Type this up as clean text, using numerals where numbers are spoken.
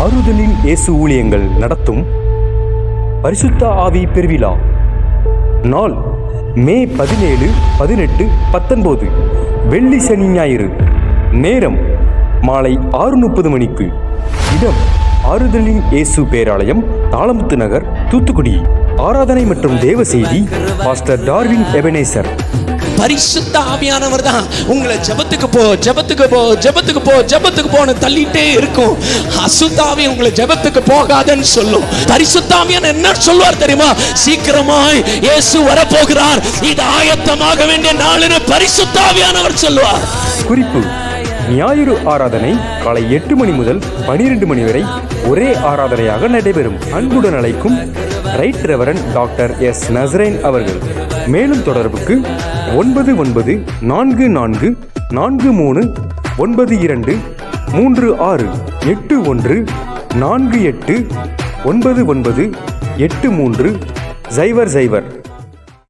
ஆறுதலின் இயேசு ஊழியங்கள் நடத்தும் பரிசுத்த ஆவி பெருவிழா. நாள் மே 17, 18, 19 வெள்ளி சனி ஞாயிறு. நேரம் மாலை 6:30 மணிக்கு. இடம் ஆறுதலின் இயேசு பேராலயம், தாளமுத்து நகர், தூத்துக்குடி. ஆராதனை மற்றும் தேவ செய்தி பாஸ்டர் டார்வின் எபனேசர். பரிசுத்த ஆவியானவர் தான் உங்களை ஜெபத்துக்கு போ ஜெபத்துக்கு போ ஜெபத்துக்கு போ ஜெபத்துக்கு போன்னு தள்ளிட்டே இருக்கும். அசுத்த ஆவி உங்களை ஜெபத்துக்கு போகாதன்னு சொல்லும். பரிசுத்த ஆவியான என்ன சொல்வார் தெரியுமா? சீக்கிரமாய் இயேசு வரப்போகிறார், இது ஆயத்தமாக வேண்டிய நாளுன்னு பரிசுத்த ஆவியானவர் சொல்வார். குறிப்பு: ஞாயிறு ஆராதனை காலை 8 மணி முதல் 12 மணி வரை ஒரே ஆராதனையாக நடைபெறும். அன்புடன் அழைக்கும் ரைட் ரெவரண்ட் டாக்டர் எஸ் நசரேன் அவர்கள். மேலும் தொடர்புக்கு 9944432986814899998300.